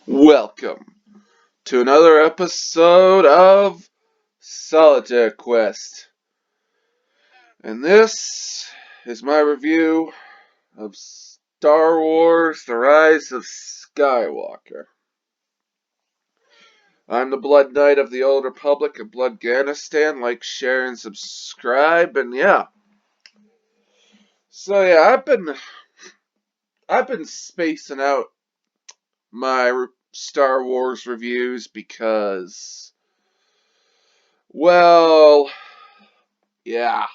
Welcome to another episode of Solitaire Quest. And this is my review of Star Wars The Rise of Skywalker. I'm the Blood Knight of the Old Republic of Bloodganistan. Like, share, and subscribe. And yeah. So yeah, I've been spacing out my Star Wars reviews because, well, yeah,